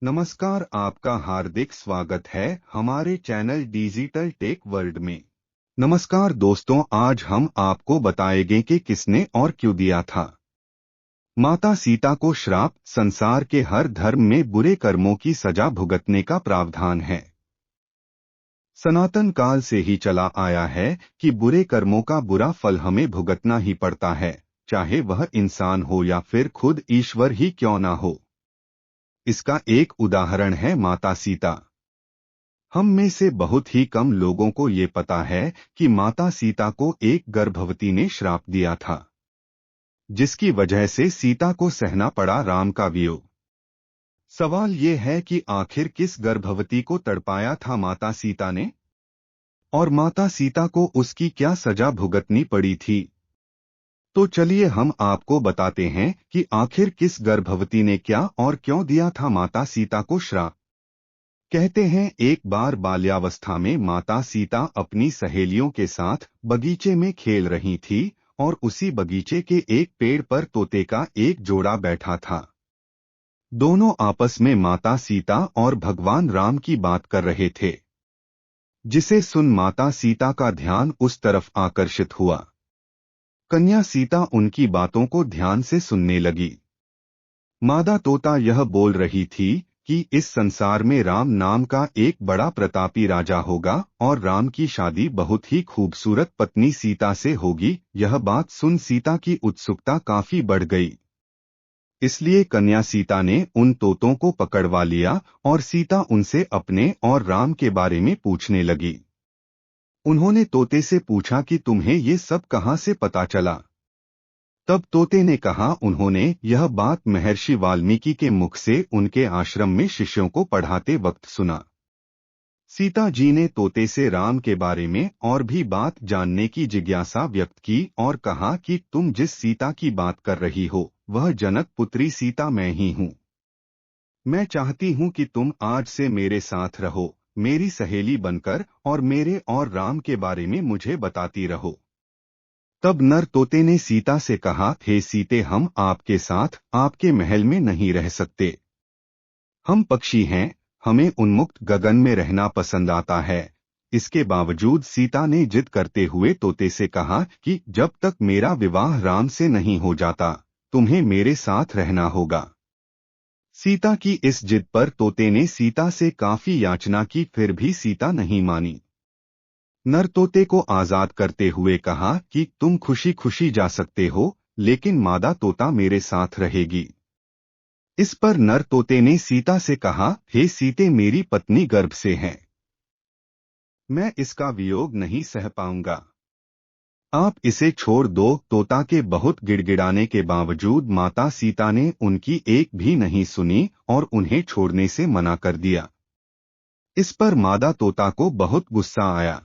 नमस्कार, आपका हार्दिक स्वागत है हमारे चैनल डिजिटल टेक वर्ल्ड में। नमस्कार दोस्तों, आज हम आपको बताएंगे कि किसने और क्यों दिया था माता सीता को श्राप। संसार के हर धर्म में बुरे कर्मों की सजा भुगतने का प्रावधान है। सनातन काल से ही चला आया है कि बुरे कर्मों का बुरा फल हमें भुगतना ही पड़ता है, चाहे वह इंसान हो या फिर खुद ईश्वर ही क्यों ना हो। इसका एक उदाहरण है माता सीता। हम में से बहुत ही कम लोगों को ये पता है कि माता सीता को एक गर्भवती ने श्राप दिया था, जिसकी वजह से सीता को सहना पड़ा राम का वियोग। सवाल ये है कि आखिर किस गर्भवती को तड़पाया था माता सीता ने, और माता सीता को उसकी क्या सजा भुगतनी पड़ी थी। तो चलिए हम आपको बताते हैं कि आखिर किस गर्भवती ने क्या और क्यों दिया था माता सीता को श्राप। कहते हैं एक बार बाल्यावस्था में माता सीता अपनी सहेलियों के साथ बगीचे में खेल रही थी और उसी बगीचे के एक पेड़ पर तोते का एक जोड़ा बैठा था। दोनों आपस में माता सीता और भगवान राम की बात कर रहे थे, जिसे सुन माता सीता का ध्यान उस तरफ आकर्षित हुआ। कन्या सीता उनकी बातों को ध्यान से सुनने लगी। मादा तोता यह बोल रही थी कि इस संसार में राम नाम का एक बड़ा प्रतापी राजा होगा और राम की शादी बहुत ही खूबसूरत पत्नी सीता से होगी। यह बात सुन सीता की उत्सुकता काफी बढ़ गई। इसलिए कन्या सीता ने उन तोतों को पकड़वा लिया और सीता उनसे अपने और राम के बारे में पूछने लगी। उन्होंने तोते से पूछा कि तुम्हें ये सब कहाँ से पता चला। तब तोते ने कहा, उन्होंने यह बात महर्षि वाल्मीकि के मुख से उनके आश्रम में शिष्यों को पढ़ाते वक्त सुना। सीता जी ने तोते से राम के बारे में और भी बात जानने की जिज्ञासा व्यक्त की और कहा कि तुम जिस सीता की बात कर रही हो वह जनक पुत्री सीता मैं ही हूँ। मैं चाहती हूँ कि तुम आज से मेरे साथ रहो, मेरी सहेली बनकर, और मेरे और राम के बारे में मुझे बताती रहो। तब नर तोते ने सीता से कहा, हे सीते, हम आपके साथ आपके महल में नहीं रह सकते। हम पक्षी हैं, हमें उन्मुक्त गगन में रहना पसंद आता है। इसके बावजूद सीता ने जिद करते हुए तोते से कहा कि जब तक मेरा विवाह राम से नहीं हो जाता तुम्हें मेरे साथ रहना होगा। सीता की इस जिद पर तोते ने सीता से काफी याचना की, फिर भी सीता नहीं मानी। नर तोते को आजाद करते हुए कहा कि तुम खुशी खुशी जा सकते हो, लेकिन मादा तोता मेरे साथ रहेगी। इस पर नर तोते ने सीता से कहा, हे सीते, मेरी पत्नी गर्भ से है, मैं इसका वियोग नहीं सह पाऊंगा। आप इसे छोड़ दो। तोता के बहुत गिड़गिड़ाने के बावजूद माता सीता ने उनकी एक भी नहीं सुनी और उन्हें छोड़ने से मना कर दिया। इस पर मादा तोता को बहुत गुस्सा आया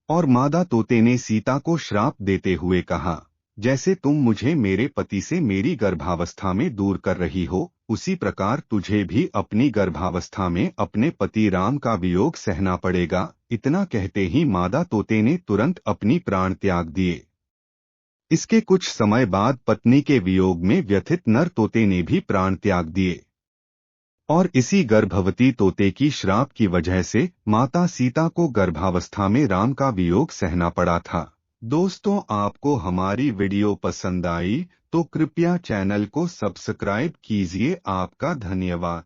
और मादा तोते ने सीता को श्राप देते हुए कहा, जैसे तुम मुझे मेरे पति से मेरी गर्भावस्था में दूर कर रही हो, उसी प्रकार तुझे भी अपनी गर्भावस्था में अपने पति राम का वियोग सहना पड़ेगा। इतना कहते ही मादा तोते ने तुरंत अपनी प्राण त्याग दिए। इसके कुछ समय बाद पत्नी के वियोग में व्यथित नर तोते ने भी प्राण त्याग दिए और इसी गर्भवती तोते की श्राप की वजह से माता सीता को गर्भावस्था में राम का वियोग सहना पड़ा था। दोस्तों, आपको हमारी वीडियो पसंद आई तो कृपया चैनल को सब्सक्राइब कीजिए। आपका धन्यवाद।